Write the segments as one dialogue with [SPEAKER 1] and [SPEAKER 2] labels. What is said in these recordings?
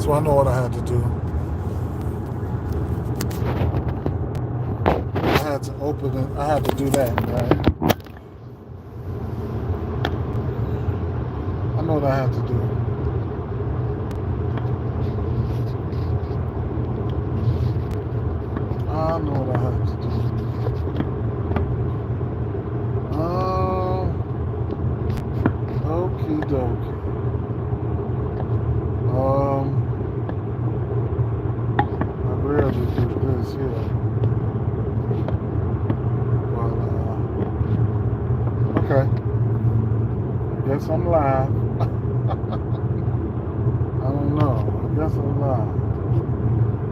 [SPEAKER 1] So I know what I had to do. I had to open it. I had to do that, right? I know what I had to do. I know what I have to do. Okie dokie. I rarely do this here. But, okay. I guess I'm live. I don't know. I guess I'm live.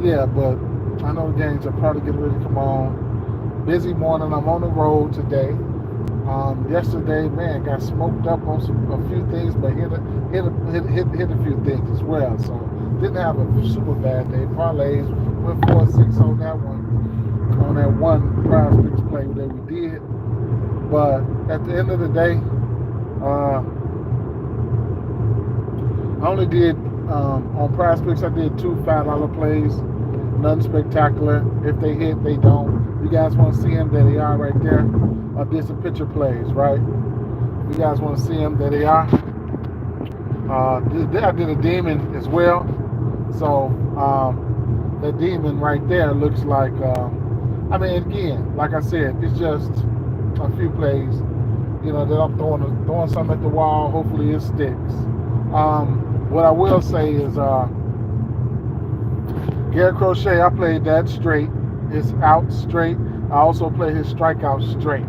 [SPEAKER 1] Yeah, but I know the games are probably getting ready to come on. Busy morning. I'm on the road today. Yesterday, man, got smoked up on a few things, but hit a few things as well. So didn't have a super bad day. Parlays went 4-6 on that one PrizePicks play that we did. But at the end of the day, I only did on PrizePicks. I did 2 $5 plays. Nothing spectacular. If they hit, they don't. You guys want to see them? There they are right there. I did some picture plays, right? You guys want to see them? There they are. I did a demon as well. So the demon right there looks like, I mean, again, like I said, it's just a few plays, you know, that I'm throwing something at the wall. Hopefully it sticks. What I will say is Garrett Crochet, I played that straight. It's out straight. I also played his strikeout straight.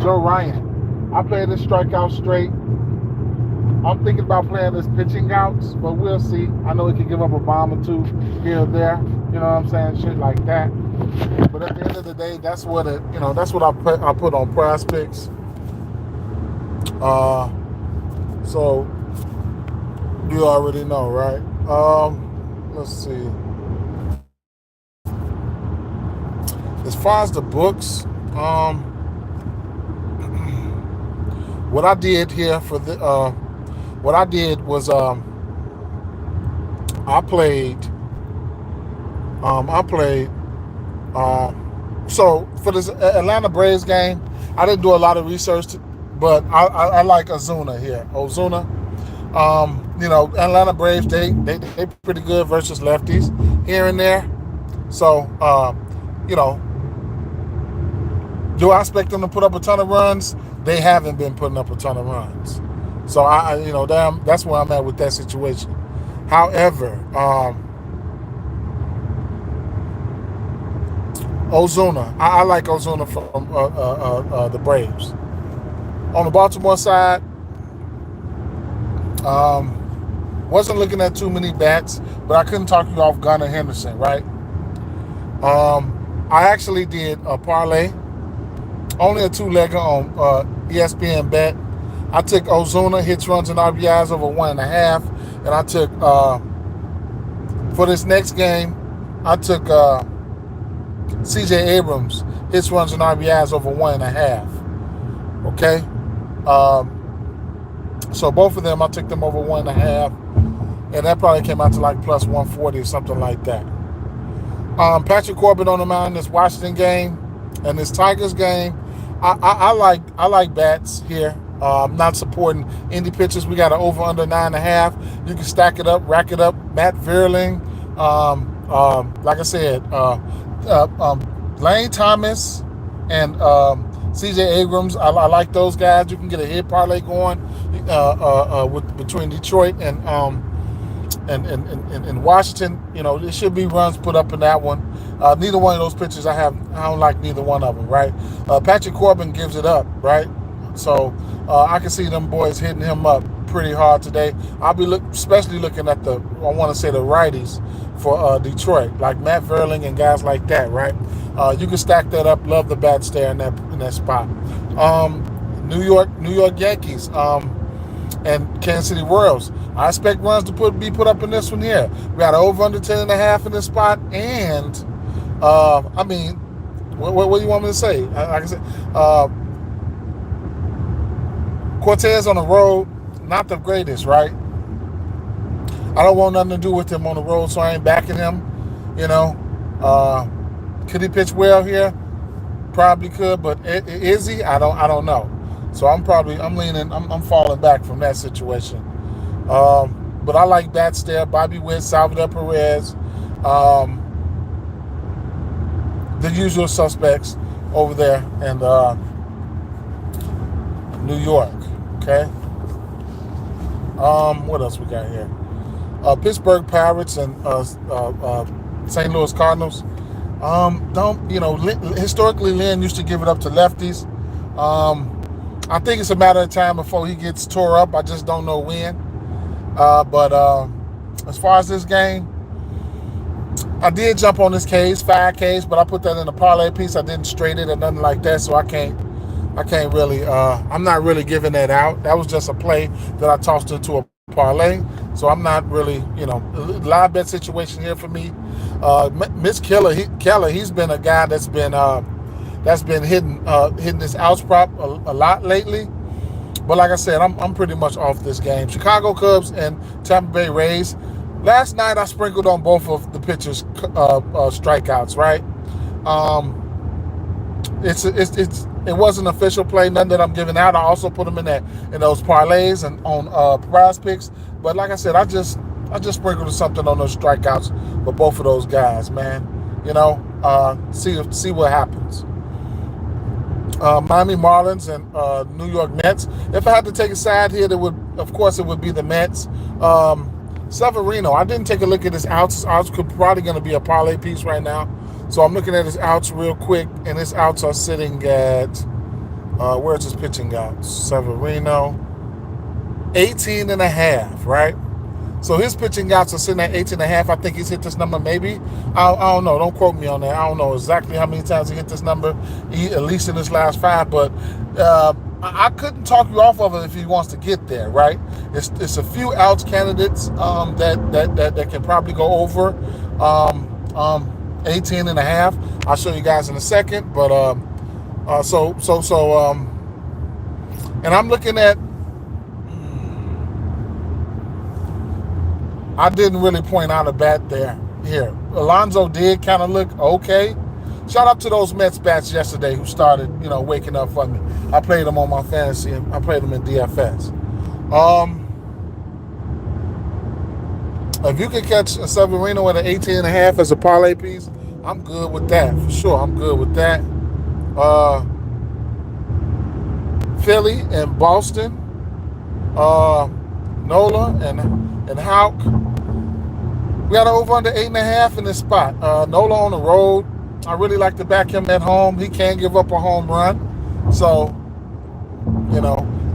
[SPEAKER 1] Joe Ryan, I played his strikeout straight. I'm thinking about playing his pitching outs, but we'll see. I know he can give up a bomb or two here or there. You know what I'm saying? Shit like that. But at the end of the day, that's what I put on PrizePicks. So you already know, right? Let's see. As far as the books, what I did here for what I did was I played. So for this Atlanta Braves game, I didn't do a lot of research, but I like Ozuna here. Ozuna. You know, Atlanta Braves, they pretty good versus lefties here and there. So, you know, do I expect them to put up a ton of runs? They haven't been putting up a ton of runs. So you know, that's where I'm at with that situation. However, Ozuna, I like Ozuna from the Braves. On the Baltimore side, wasn't looking at too many bats, but I couldn't talk you off Gunnar Henderson, right? I actually did a parlay, only a 2-legger on ESPN Bet. I took Ozuna hits, runs, and RBIs over 1.5, and I took for this next game, I took CJ Abrams hits, runs, and RBIs over 1.5. Okay. So both of them, I took them over 1.5, and that probably came out to like plus 140 or something like that. Patrick Corbin on the mound in this Washington game and this Tigers game. I like bats here. I'm not supporting indie pitchers. We got an over under 9.5. You can stack it up, rack it up. Matt Vierling, like I said, Lane Thomas and CJ Abrams. I like those guys. You can get a hit parlay going between Detroit and Washington. You know, there should be runs put up in that one. Neither one of those pitchers I don't like neither one of them, right? Patrick Corbin gives it up, right? So I can see them boys hitting him up pretty hard today. I'll be especially looking at the righties for Detroit, like Matt Vierling and guys like that, right? You can stack that up. Love the bats there in that spot. New York Yankees and Kansas City Royals. I expect runs to be put up in this one here. We got over under 10.5 in this spot, and I mean, what do you want me to say? Like I said, Cortez on the road, not the greatest, right? I don't want nothing to do with him on the road, so I ain't backing him. You know, could he pitch well here? Probably could, but is he? I don't know. So I'm falling back from that situation. But I like bats there. Bobby Witt, Salvador Perez, the usual suspects over there in New York. Okay. What else we got here? Pittsburgh Pirates and St. Louis Cardinals. Historically, Lynn used to give it up to lefties. I think it's a matter of time before he gets tore up. I just don't know when. But as far as this game, I did jump on this case, 5Ks, but I put that in a parlay piece. I didn't straight it or nothing like that, so I can't really, I'm not really giving that out. That was just a play that I tossed into a parlay, so I'm not really, live bet situation here for me. Miss Keller, he's been a guy that's been hitting this outs prop a lot lately. But like I said, I'm pretty much off this game. Chicago Cubs and Tampa Bay Rays. Last night I sprinkled on both of the pitchers' strikeouts. Right? It was an official play, none that I'm giving out. I also put them in those parlays and on PrizePicks. But like I said, I just sprinkled something on those strikeouts for both of those guys, man. See what happens. Miami Marlins and New York Mets. If I had to take a side here, it would be the Mets. Severino, I didn't take a look at his outs. His outs could probably going to be a parlay piece right now. So I'm looking at his outs real quick, and his outs are sitting at, where's his pitching outs? Severino, 18.5, right? So his pitching outs are sitting at 18.5. I think he's hit this number maybe. I don't know. Don't quote me on that. I don't know exactly how many times he hit this number, at least in his last 5. But I couldn't talk you off of it if he wants to get there, right? It's a few outs candidates that can probably go over 18.5. I'll show you guys in a second. But and I'm looking at. I didn't really point out a bat there. Here, Alonso did kind of look okay. Shout out to those Mets bats yesterday who started, waking up for me. I played them on my fantasy, and I played them in DFS. If you can catch a Severino at an 18.5 as a parlay piece, I'm good with that for sure. I'm good with that. Philly and Boston, Nola and Houck. We got over under 8.5 in this spot. Nola on the road. I really like to back him at home. He can give up a home run. So,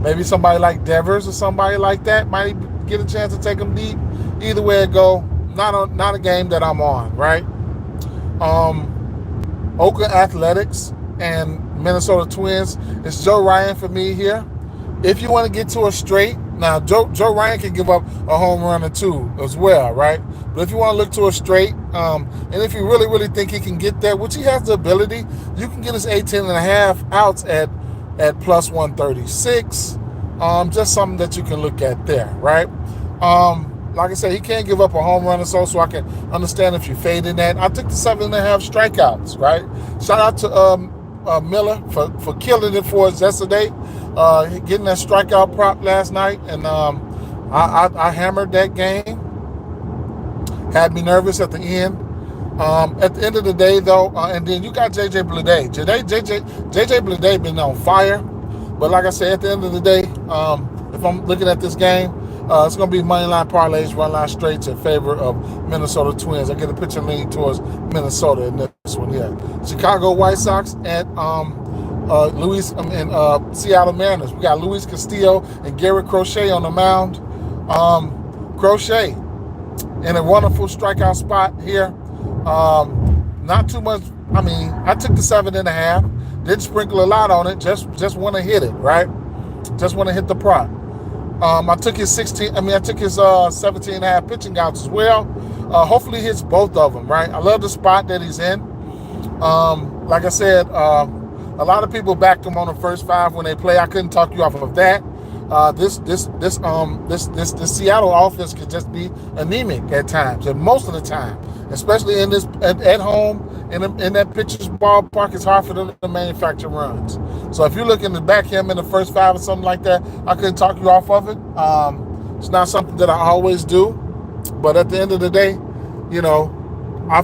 [SPEAKER 1] maybe somebody like Devers or somebody like that might get a chance to take him deep. Either way it go, not a game that I'm on, right? Oakland Athletics and Minnesota Twins. It's Joe Ryan for me here. If you want to get to a straight, now Joe Ryan can give up a home run or two as well, right? But if you want to look to a straight, and if you really, really think he can get there, which he has the ability, you can get his 18.5 outs at plus 136. Just something that you can look at there, right? Like I said, he can't give up a home run or so I can understand if you're fading that. I took the 7.5 strikeouts, right? Shout out to Miller for killing it for us yesterday, getting that strikeout prop last night, and I hammered that game. Had me nervous at the end. At the end of the day, though, and then you got JJ Bleday. JJ Bleday been on fire, but like I said, at the end of the day, if I'm looking at this game, it's going to be moneyline parlays, run line straights in favor of Minnesota Twins. I get a pitcher leaning towards Minnesota in this one here. Chicago White Sox and Seattle Mariners. We got Luis Castillo and Garrett Crochet on the mound. Crochet in a wonderful strikeout spot here. Not too much. I mean, I took the 7.5. Didn't sprinkle a lot on it. Just want to hit it, right? Just want to hit the prop. I took his 17.5 pitching outs as well. Hopefully he hits both of them, right? I love the spot that he's in. Like I said, a lot of people backed him on the first 5 when they play. I couldn't talk you off of that. This Seattle offense could just be anemic at times, and most of the time, especially in this at home in that pitcher's ballpark, it's hard for them to manufacture runs. So if you're looking to back him in the first five or something like that, I couldn't talk you off of it. It's not something that I always do, but at the end of the day, you know, I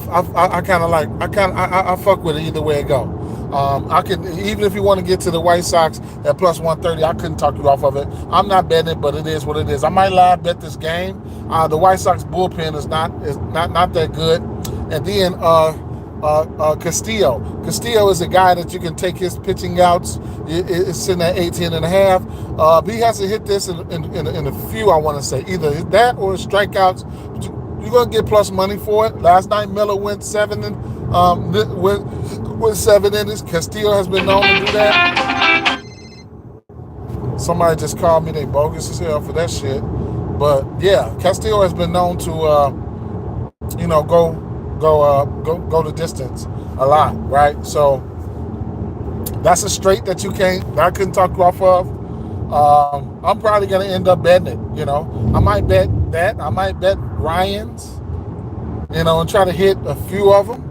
[SPEAKER 1] fuck with it either way it go. I could, even if you want to get to the White Sox at plus 130, I couldn't talk you off of it. I'm not betting it, but it is what it is. I might live bet this game. The White Sox bullpen is not that good. And then Castillo is a guy that you can take his pitching outs. It's sitting at 18.5. But he hasn't hit this in a few, I want to say. Either that or strikeouts. You're going to get plus money for it. Last night, Miller went 7 innings. Castillo has been known to do that. Somebody just called me. They bogus as hell for that shit. But yeah, Castillo has been known to, go the distance a lot, right? So that's a straight that I couldn't talk you off of. I'm probably going to end up betting it. I might bet that. I might bet Ryan's, and try to hit a few of them.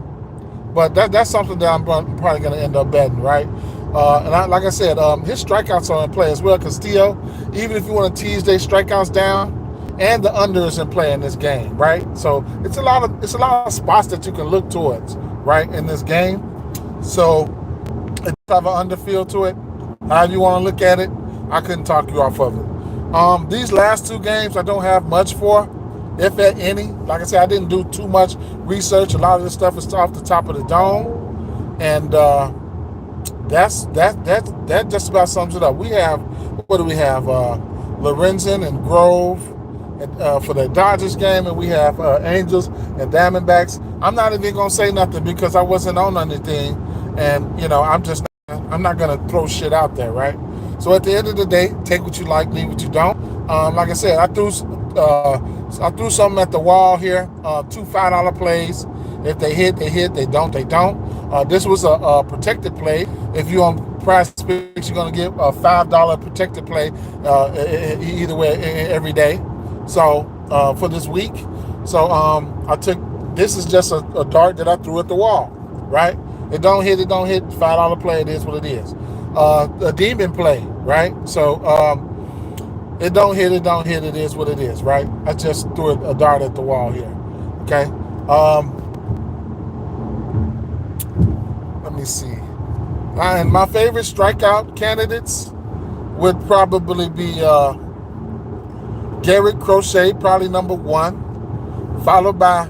[SPEAKER 1] But that's something that I'm probably going to end up betting, right? Like I said, his strikeouts are in play as well. Castillo, even if you want to tease their strikeouts down, and the under is in play in this game, right? So it's a lot of spots that you can look towards, right, in this game. So it does have an under feel to it. However you want to look at it, I couldn't talk you off of it. These last two games I don't have much for, if at any. Like I said, I didn't do too much research. A lot of this stuff is off the top of the dome, and that just about sums it up. What do we have? Lorenzen and Grove for the Dodgers game, and we have Angels and Diamondbacks. I'm not even gonna say nothing because I wasn't on anything, and I'm not gonna throw shit out there, right? So at the end of the day, take what you like, leave what you don't. Like I said, I threw something at the wall here. 2 $5 plays. If they hit, they hit. They don't, they don't. This was a protected play. If you're on PrizePicks, you're gonna get a $5 protected play either way every day. So for this week, so this is just a dart that I threw at the wall, right? It don't hit, $5 play, it is what it is. A demon play, right? So it don't hit, it is what it is, right? I just threw a dart at the wall here, okay? Let me see. And my favorite strikeout candidates would probably be Garrett Crochet, probably number 1, followed by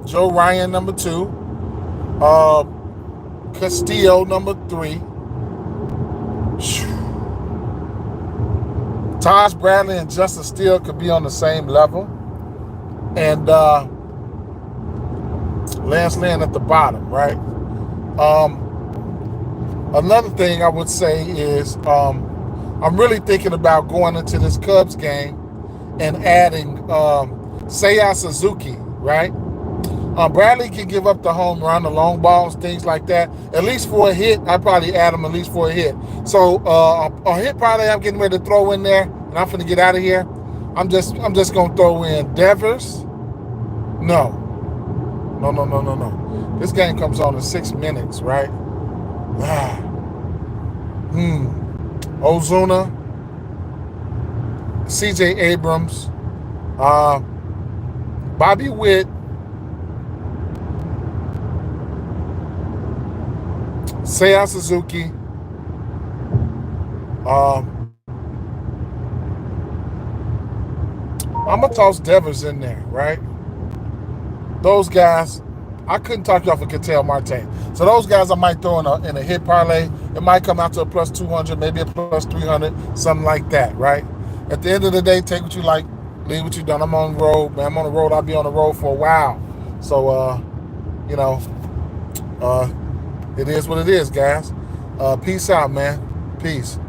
[SPEAKER 1] Joe Ryan, number 2, Castillo, number 3, Taj Bradley and Justin Steele could be on the same level, and Lance Lynn at the bottom, right? Another thing I would say is I'm really thinking about going into this Cubs game and adding Seiya Suzuki, right? Bradley can give up the home run, the long balls, things like that. At least for a hit, I'd probably add him at least for a hit. So a hit probably I'm getting ready to throw in there, and I'm finna get out of here. I'm just gonna throw in Devers. No. This game comes on in 6 minutes, right? Ozuna, C.J. Abrams, Bobby Witt, Seiya Suzuki, I'm gonna toss Devers in there, right? Those guys, I couldn't talk you off of Ketel Marte. So those guys I might throw in a hit parlay. It might come out to a plus 200, maybe a plus 300, something like that, right? At the end of the day, take what you like, leave what you don't. I'm on the road, man. I'm on the road. I'll be on the road for a while. So, it is what it is, guys. Peace out, man. Peace.